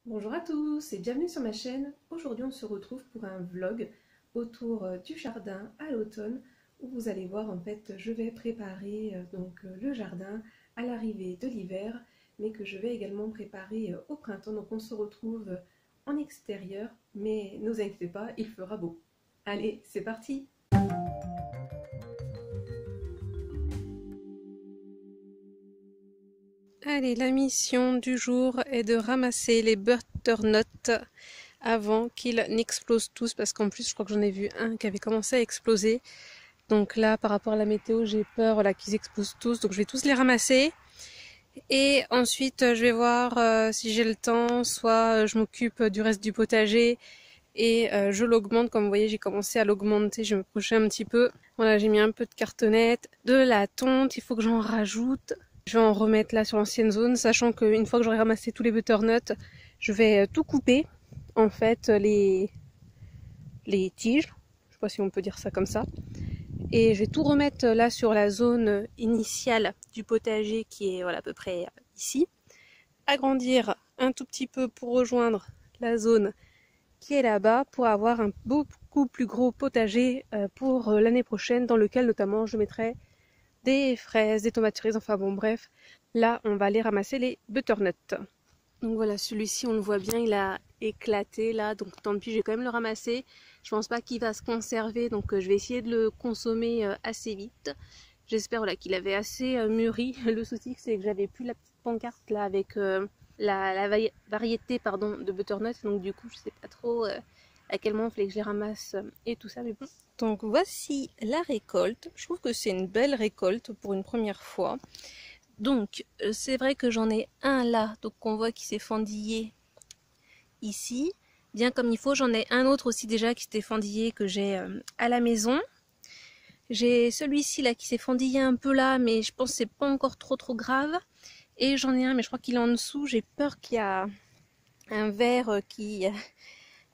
Bonjour à tous et bienvenue sur ma chaîne. Aujourd'hui on se retrouve pour un vlog autour du jardin à l'automne où vous allez voir en fait je vais préparer le jardin à l'arrivée de l'hiver mais que je vais également préparer au printemps. Donc on se retrouve en extérieur mais ne vous inquiétez pas, il fera beau. Allez, c'est parti! Allez, la mission du jour est de ramasser les butternuts avant qu'ils n'explosent tous, parce qu'en plus je crois que j'en ai vu un qui avait commencé à exploser. Donc là, par rapport à la météo, j'ai peur qu'ils explosent tous, donc je vais tous les ramasser. Et ensuite, je vais voir si j'ai le temps, soit je m'occupe du reste du potager et je l'augmente. Comme vous voyez, j'ai commencé à l'augmenter, je vais me projeter un petit peu. Voilà, j'ai mis un peu de cartonnette, de la tonte, il faut que j'en rajoute. Je vais en remettre là sur l'ancienne zone, sachant qu'une fois que j'aurai ramassé tous les butternuts, je vais tout couper, en fait, les tiges. Je sais pas si on peut dire ça comme ça. Et je vais tout remettre là sur la zone initiale du potager qui est voilà, à peu près ici. Agrandir un tout petit peu pour rejoindre la zone qui est là-bas pour avoir un beaucoup plus gros potager pour l'année prochaine dans lequel notamment je mettrai des fraises, des tomates cerises, enfin bon bref. Là on va aller ramasser les butternuts. Donc voilà, celui-ci on le voit bien, il a éclaté là, donc tant pis, je vais quand même le ramasser. Je pense pas qu'il va se conserver, donc je vais essayer de le consommer assez vite. J'espère voilà, qu'il avait assez mûri. Le souci c'est que j'avais plus la petite pancarte là avec la variété pardon, de butternut, donc du coup je sais pas trop à quel moment il fallait que je les ramasse et tout ça, mais bon. Donc voici la récolte. Je trouve que c'est une belle récolte pour une première fois. Donc c'est vrai que j'en ai un là, donc qu'on voit qui s'est fendillé ici, bien comme il faut. J'en ai un autre aussi déjà qui s'était fendillé que j'ai à la maison. J'ai celui-ci là qui s'est fendillé un peu là, mais je pense que c'est pas encore trop grave. Et j'en ai un, mais je crois qu'il est en dessous. J'ai peur qu'il y a un ver qui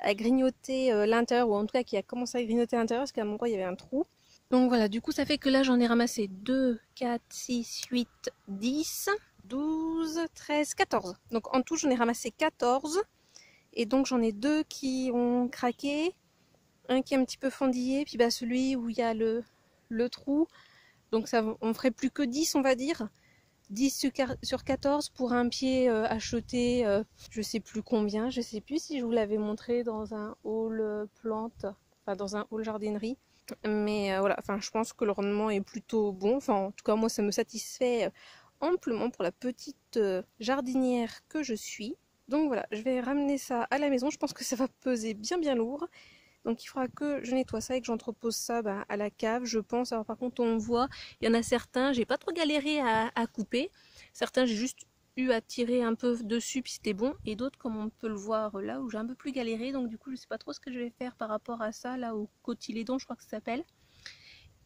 a grignoté l'intérieur, ou en tout cas qui a commencé à grignoter l'intérieur, parce qu'à un endroit il y avait un trou. Donc voilà, du coup ça fait que là j'en ai ramassé 2, 4, 6, 8, 10, 12, 13, 14. Donc en tout j'en ai ramassé 14. Et donc j'en ai 2 qui ont craqué, un qui est un petit peu fendillé, puis bah celui où il y a le trou. Donc ça, on ferait plus que 10 on va dire. 10 sur 14 pour un pied acheté, je sais plus combien, je sais plus si je vous l'avais montré dans un haul plante, enfin dans un haul jardinerie. Mais voilà, enfin je pense que le rendement est plutôt bon. Enfin en tout cas moi ça me satisfait amplement pour la petite jardinière que je suis. Donc voilà, je vais ramener ça à la maison. Je pense que ça va peser bien lourd. Donc il faudra que je nettoie ça et que j'entrepose ça à la cave, je pense. Alors par contre on voit, il y en a certains, j'ai pas trop galéré à couper. Certains j'ai juste eu à tirer un peu dessus puis c'était bon. Et d'autres comme on peut le voir là où j'ai un peu plus galéré. Donc du coup je sais pas trop ce que je vais faire par rapport à ça, là au cotylédon je crois que ça s'appelle.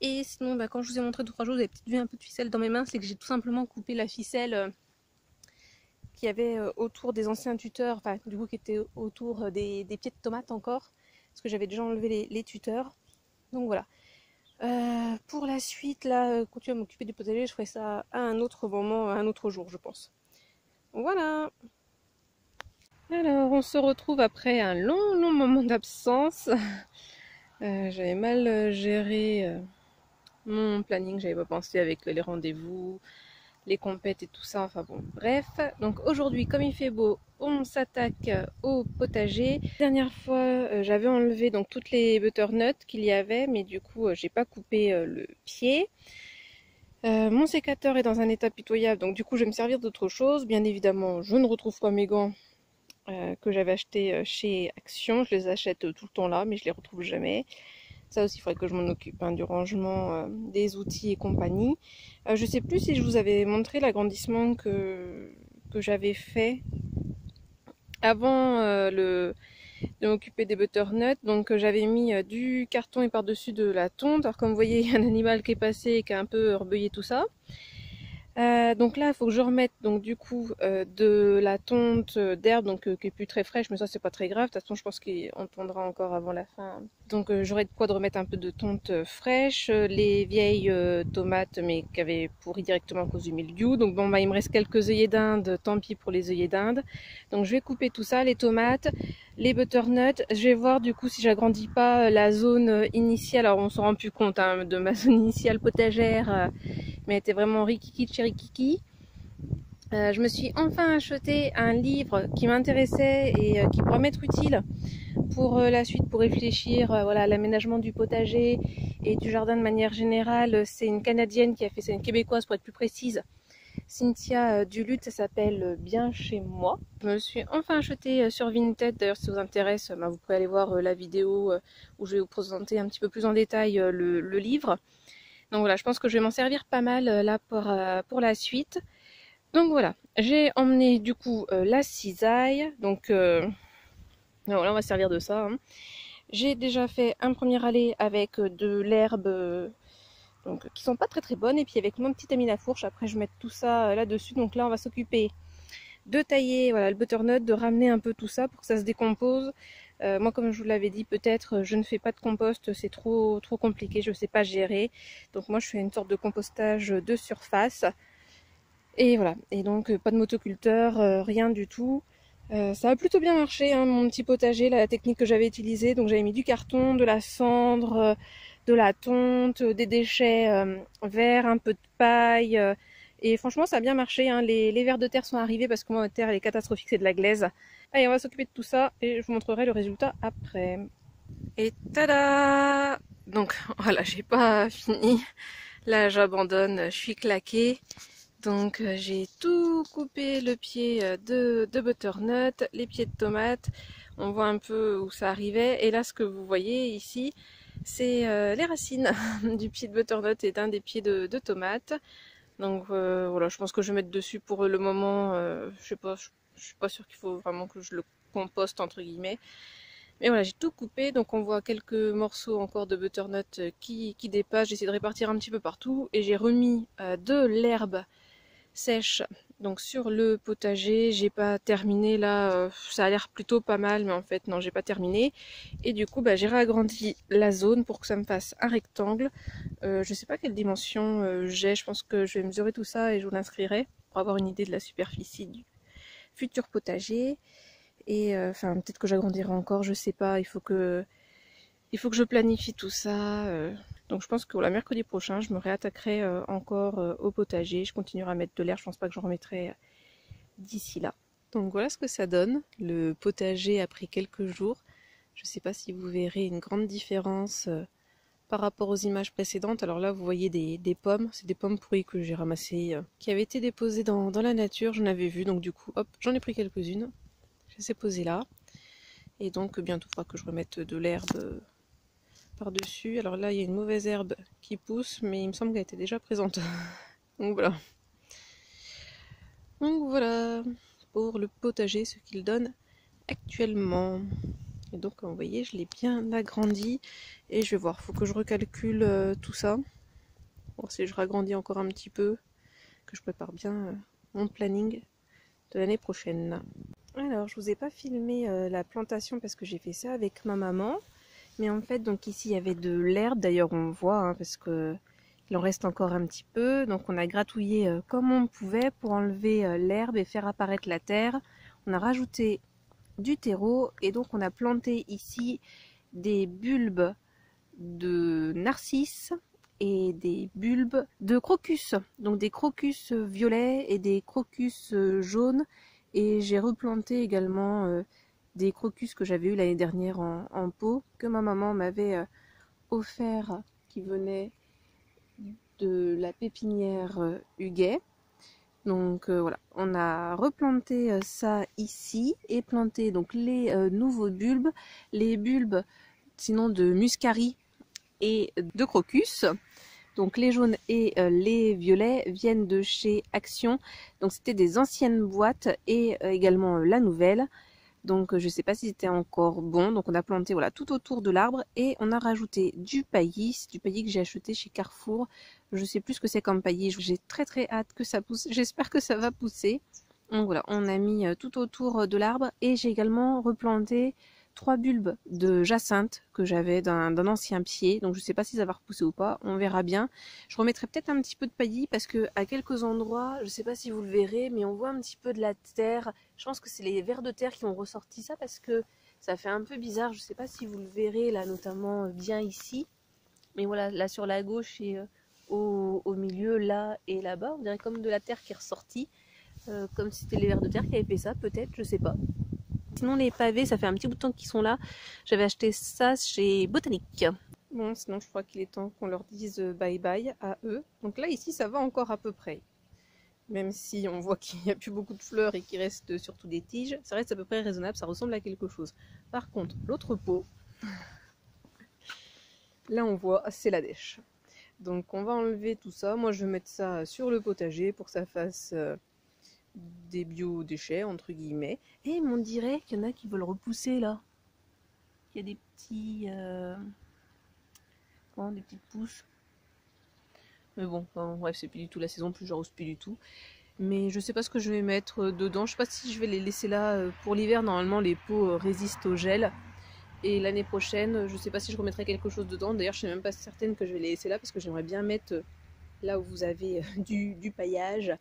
Et sinon quand je vous ai montré 2-3 jours, vous avez peut-être vu un peu de ficelle dans mes mains. C'est que j'ai tout simplement coupé la ficelle qu'il y avait autour des anciens tuteurs, enfin du coup qui était autour des pieds de tomates encore. Parce que j'avais déjà enlevé les tuteurs. Donc voilà. Pour la suite, là, continuer à m'occuper du potager, je ferai ça à un autre moment, à un autre jour, je pense. Voilà. Alors, on se retrouve après un long moment d'absence. J'avais mal géré mon planning, j'avais pas pensé avec les rendez-vous, les compètes et tout ça, enfin bon, bref. Donc aujourd'hui, comme il fait beau, on s'attaque au potager. La dernière fois, j'avais enlevé donc toutes les butternuts qu'il y avait, mais du coup, j'ai pas coupé le pied. Mon sécateur est dans un état pitoyable, donc du coup, je vais me servir d'autre chose. Bien évidemment, je ne retrouve pas mes gants que j'avais achetés chez Action. Je les achète tout le temps là, mais je les retrouve jamais. Ça aussi, il faudrait que je m'en occupe, du rangement des outils et compagnie. Je sais plus si je vous avais montré l'agrandissement que j'avais fait avant de m'occuper des butternuts. Donc j'avais mis du carton et par-dessus de la tonte. Alors comme vous voyez, il y a un animal qui est passé et qui a un peu rebuillé tout ça. Donc là, il faut que je remette donc du coup de la tonte d'herbe donc qui est plus très fraîche, mais ça c'est pas très grave. De toute façon, je pense qu'on tondra encore avant la fin. Donc j'aurai de quoi de remettre un peu de tonte fraîche, les vieilles tomates mais qui avaient pourri directement à cause du mildiou. Donc bon bah il me reste quelques œillets d'Inde, tant pis pour les œillets d'Inde. Donc je vais couper tout ça, les tomates, les butternuts. Je vais voir du coup si j'agrandis pas la zone initiale. Alors on s'en rend plus compte hein, de ma zone initiale potagère. Mais elle était vraiment rikiki chérikiki. Je me suis enfin acheté un livre qui m'intéressait et qui pourrait m'être utile pour la suite, pour réfléchir voilà, à l'aménagement du potager et du jardin de manière générale. C'est une Canadienne qui a fait, c'est une Québécoise pour être plus précise, Cynthia Duluth, ça s'appelle Bien chez moi. Je me suis enfin acheté sur Vinted, d'ailleurs si ça vous intéresse, vous pouvez aller voir la vidéo où je vais vous présenter un petit peu plus en détail le livre. Donc voilà, je pense que je vais m'en servir pas mal là pour la suite. Donc voilà, j'ai emmené du coup la cisaille. Donc voilà, on va servir de ça. Hein. J'ai déjà fait un premier aller avec de l'herbe donc qui sont pas très très bonnes. Et puis avec mon petit ami la fourche, après je vais mettre tout ça là-dessus. Donc là, on va s'occuper de tailler voilà, le butternut, de ramener un peu tout ça pour que ça se décompose. Moi, comme je vous l'avais dit, peut-être je ne fais pas de compost, c'est trop compliqué, je ne sais pas gérer. Donc moi, je fais une sorte de compostage de surface. Et voilà, et donc pas de motoculteur, rien du tout. Ça a plutôt bien marché, hein, mon petit potager, là, la technique que j'avais utilisée. Donc j'avais mis du carton, de la cendre, de la tonte, des déchets verts, un peu de paille. Et franchement, ça a bien marché. Hein. Les vers de terre sont arrivés parce que moi, ma terre, elle est catastrophique, c'est de la glaise. Allez, on va s'occuper de tout ça et je vous montrerai le résultat après. Et tada! Donc voilà, j'ai pas fini. Là, j'abandonne, je suis claquée. Donc j'ai tout coupé, le pied de butternut, les pieds de tomate. On voit un peu où ça arrivait. Et là, ce que vous voyez ici, c'est les racines du pied de butternut et d'un des pieds de tomate. Donc voilà, je pense que je vais mettre dessus pour le moment. Je sais pas, je suis pas sûre qu'il faut vraiment que je le composte entre guillemets. Mais voilà, j'ai tout coupé, donc on voit quelques morceaux encore de butternut qui dépassent. J'ai essayé de répartir un petit peu partout et j'ai remis de l'herbe sèche donc sur le potager. J'ai pas terminé là, ça a l'air plutôt pas mal, mais en fait non, j'ai pas terminé. Et du coup j'ai réagrandi la zone pour que ça me fasse un rectangle. Je sais pas quelle dimension j'ai, je pense que je vais mesurer tout ça et je vous l'inscrirai pour avoir une idée de la superficie du futur potager. Et enfin peut-être que j'agrandirai encore, je sais pas, il faut que je planifie tout ça. Donc je pense que voilà, mercredi prochain, je me réattaquerai encore au potager. Je continuerai à mettre de l'air, je pense pas que j'en remettrai d'ici là. Donc voilà ce que ça donne, le potager après quelques jours. Je sais pas si vous verrez une grande différence par rapport aux images précédentes. Alors là, vous voyez des pommes, c'est des pommes pourries que j'ai ramassées, qui avaient été déposées dans la nature, j'en avais vu, donc du coup, hop, j'en ai pris quelques-unes. Je les ai posées là. Et donc bientôt, il faudra que je remette de l'herbe par-dessus. Alors là, il y a une mauvaise herbe qui pousse, mais il me semble qu'elle était déjà présente. Donc voilà. Donc voilà pour le potager, ce qu'il donne actuellement. Et donc, comme vous voyez, je l'ai bien agrandi. Et je vais voir, il faut que je recalcule tout ça. Bon, si je ragrandis encore un petit peu, que je prépare bien mon planning de l'année prochaine. Alors, je vous ai pas filmé la plantation parce que j'ai fait ça avec ma maman. Mais en fait, donc ici, il y avait de l'herbe. D'ailleurs, on voit, hein, parce que il en reste encore un petit peu. Donc, on a gratouillé comme on pouvait pour enlever l'herbe et faire apparaître la terre. On a rajouté du terreau et donc on a planté ici des bulbes de narcisses et des bulbes de crocus. Donc, des crocus violets et des crocus jaunes. Et j'ai replanté également des crocus que j'avais eu l'année dernière en pot, que ma maman m'avait offert, qui venait de la pépinière Huguet. Donc voilà, on a replanté ça ici et planté donc les nouveaux bulbes, les bulbes sinon de muscari et de crocus. Donc les jaunes et les violets viennent de chez Action. Donc c'était des anciennes boîtes et également la nouvelle. Donc je sais pas si c'était encore bon. Donc on a planté voilà tout autour de l'arbre et on a rajouté du paillis. C'est du paillis que j'ai acheté chez Carrefour. Je sais plus ce que c'est comme paillis. J'ai très hâte que ça pousse. J'espère que ça va pousser. Donc voilà, on a mis tout autour de l'arbre et j'ai également replanté 3 bulbes de jacinthe que j'avais d'un ancien pied. Donc je sais pas si ça va repousser ou pas, on verra bien. Je remettrai peut-être un petit peu de paillis parce que à quelques endroits, je sais pas si vous le verrez, mais on voit un petit peu de la terre. Je pense que c'est les vers de terre qui ont ressorti ça parce que ça fait un peu bizarre. Je sais pas si vous le verrez là, notamment bien ici. Mais voilà, là sur la gauche et au milieu, là et là-bas, on dirait comme de la terre qui est ressortie. Comme si c'était les vers de terre qui avaient fait ça, peut-être, je sais pas. Sinon les pavés, ça fait un petit bout de temps qu'ils sont là. J'avais acheté ça chez Botanique. Bon, sinon je crois qu'il est temps qu'on leur dise bye bye à eux. Donc là ici ça va encore à peu près. Même si on voit qu'il n'y a plus beaucoup de fleurs et qu'il reste surtout des tiges, ça reste à peu près raisonnable, ça ressemble à quelque chose. Par contre, l'autre pot, là on voit, c'est la dèche. Donc on va enlever tout ça. Moi je vais mettre ça sur le potager pour que ça fasse des biodéchets entre guillemets. Et on dirait qu'il y en a qui veulent repousser là. Il y a des petits des petites pousses. Mais bon, enfin, bref, c'est plus du tout la saison, plus j'arrose plus du tout. Mais je sais pas ce que je vais mettre dedans. Je sais pas si je vais les laisser là pour l'hiver. Normalement les pots résistent au gel. Et l'année prochaine, je sais pas si je remettrai quelque chose dedans. D'ailleurs, je suis même pas certaine que je vais les laisser là parce que j'aimerais bien mettre là où vous avez du paillage.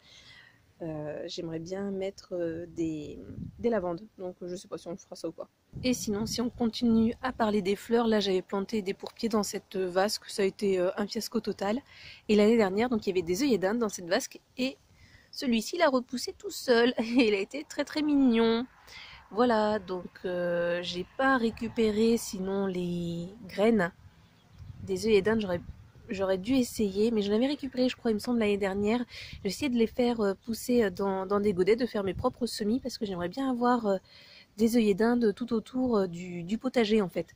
J'aimerais bien mettre des lavandes. Donc je sais pas si on fera ça ou pas. Et sinon, si on continue à parler des fleurs, là j'avais planté des pourpiers dans cette vasque. Ça a été un fiasco total. Et l'année dernière, donc il y avait des œillets d'Inde dans cette vasque. Et celui-ci l'a repoussé tout seul. Et il a été très mignon. Voilà, donc j'ai pas récupéré sinon les graines des œillets d'Inde. J'aurais dû essayer, mais j'en avais récupéré, je crois, il me semble, l'année dernière. J'ai essayé de les faire pousser dans des godets, de faire mes propres semis, parce que j'aimerais bien avoir des œillets d'Inde tout autour du potager, en fait.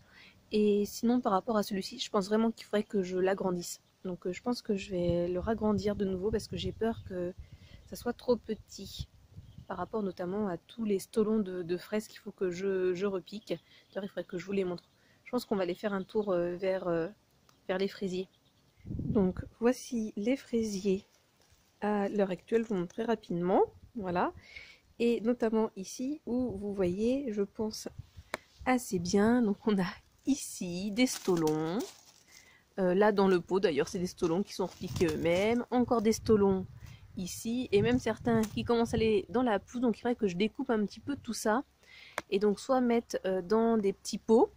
Et sinon, par rapport à celui-ci, je pense vraiment qu'il faudrait que je l'agrandisse. Donc je pense que je vais le ragrandir de nouveau, parce que j'ai peur que ça soit trop petit. Par rapport notamment à tous les stolons de fraises qu'il faut que je repique. D'ailleurs, il faudrait que je vous les montre. Je pense qu'on va aller faire un tour vers les fraisiers. Donc voici les fraisiers à l'heure actuelle, je vous montre très rapidement, voilà, et notamment ici où vous voyez, je pense assez bien, donc on a ici des stolons, là dans le pot d'ailleurs c'est des stolons qui sont repiqués eux-mêmes, encore des stolons ici, et même certains qui commencent à aller dans la pousse, donc il faudrait que je découpe un petit peu tout ça, et donc soit mettre dans des petits pots,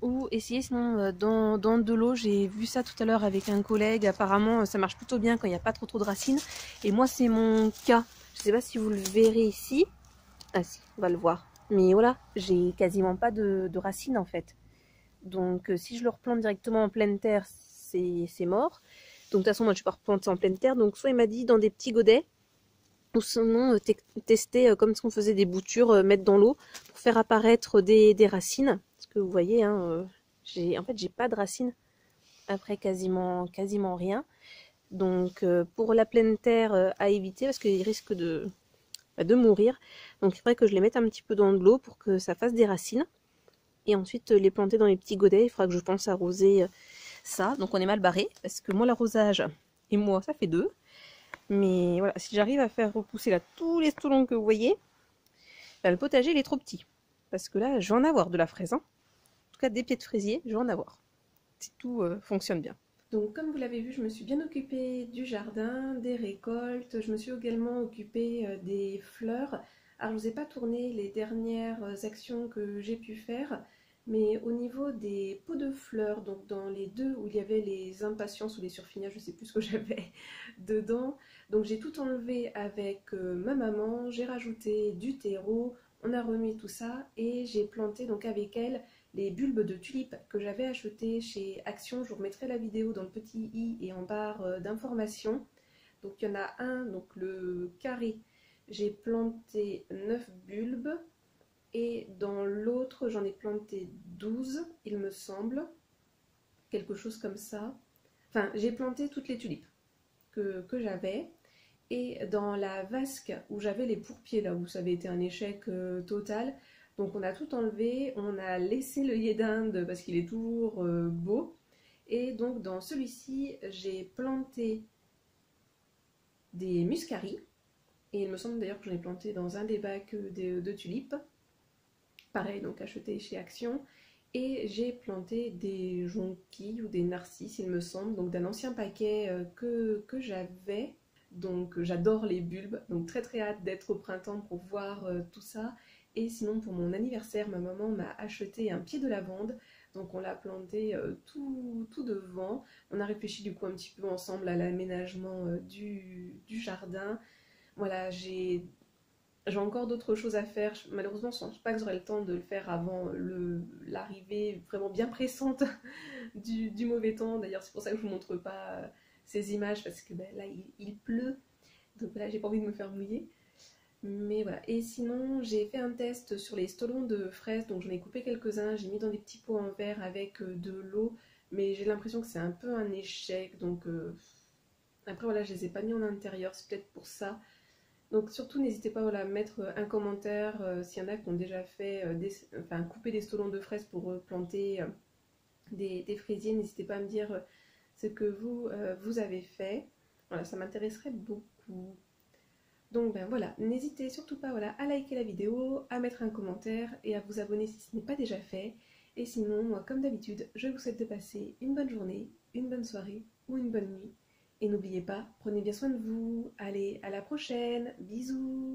ou essayer sinon dans de l'eau. J'ai vu ça tout à l'heure avec un collègue, apparemment ça marche plutôt bien quand il n'y a pas trop de racines, et moi c'est mon cas. Je sais pas si vous le verrez ici, ah si, on va le voir, mais voilà, j'ai quasiment pas de racines en fait, donc si je le replante directement en pleine terre, c'est mort. Donc de toute façon moi je vais pas replanter en pleine terre, donc soit il m'a dit dans des petits godets, ou sinon tester comme si on faisait des boutures, mettre dans l'eau pour faire apparaître des racines. Parce que vous voyez, hein, en fait j'ai pas de racines après quasiment rien. Donc pour la pleine terre à éviter parce qu'ils risquent de mourir. Donc il faudrait que je les mette un petit peu dans de l'eau pour que ça fasse des racines. Et ensuite les planter dans les petits godets. Il faudra que je pense arroser ça. Donc on est mal barré parce que moi l'arrosage et moi ça fait 2. Mais voilà, si j'arrive à faire repousser là tous les stolons que vous voyez, là, le potager il est trop petit. Parce que là, je vais en avoir de la fraise. Hein. En tout cas, des pieds de fraisier, je vais en avoir. Si tout fonctionne bien. Donc comme vous l'avez vu, je me suis bien occupée du jardin, des récoltes. Je me suis également occupée des fleurs. Alors je ne vous ai pas tourné les dernières actions que j'ai pu faire. Mais au niveau des pots de fleurs, donc dans les deux où il y avait les impatiences ou les surfinias, je ne sais plus ce que j'avais dedans, donc j'ai tout enlevé avec ma maman, j'ai rajouté du terreau, on a remis tout ça et j'ai planté donc avec elle les bulbes de tulipes que j'avais achetés chez Action. Je vous remettrai la vidéo dans le petit i et en barre d'informations. Donc il y en a un, donc le carré, j'ai planté 9 bulbes. Et dans l'autre, j'en ai planté 12, il me semble. Quelque chose comme ça. Enfin, j'ai planté toutes les tulipes que j'avais. Et dans la vasque où j'avais les pourpiers, là où ça avait été un échec total, Donc on a tout enlevé, on a laissé l'œillet d'Inde parce qu'il est toujours beau. Et donc dans celui-ci, j'ai planté des muscaries. Et il me semble d'ailleurs que j'en ai planté dans un des bacs de tulipes. Pareil, donc acheté chez Action. Et j'ai planté des jonquilles ou des narcisses, il me semble, donc d'un ancien paquet que j'avais. Donc j'adore les bulbes, donc très très hâte d'être au printemps pour voir tout ça. Et sinon pour mon anniversaire, ma maman m'a acheté un pied de lavande, donc on l'a planté tout devant. On a réfléchi du coup un petit peu ensemble à l'aménagement du jardin. Voilà, j'ai encore d'autres choses à faire. Malheureusement, je ne pense pas que j'aurai le temps de le faire avant l'arrivée vraiment bien pressante du mauvais temps. D'ailleurs, c'est pour ça que je ne vous montre pas ces images parce que ben, là, il pleut. Donc là, j'ai pas envie de me faire mouiller. Mais voilà. Et sinon, j'ai fait un test sur les stolons de fraises. Donc j'en ai coupé quelques-uns. J'ai mis dans des petits pots en verre avec de l'eau. Mais j'ai l'impression que c'est un peu un échec. Donc après, voilà, je les ai pas mis en intérieur. C'est peut-être pour ça. Donc surtout n'hésitez pas voilà, à mettre un commentaire s'il y en a qui ont déjà fait enfin, couper des stolons de fraises pour planter des fraisiers. N'hésitez pas à me dire ce que vous avez fait. Voilà, ça m'intéresserait beaucoup. Donc ben voilà, n'hésitez surtout pas voilà, à liker la vidéo, à mettre un commentaire et à vous abonner si ce n'est pas déjà fait. Et sinon, moi comme d'habitude, je vous souhaite de passer une bonne journée, une bonne soirée ou une bonne nuit. Et n'oubliez pas, prenez bien soin de vous. Allez, à la prochaine. Bisous.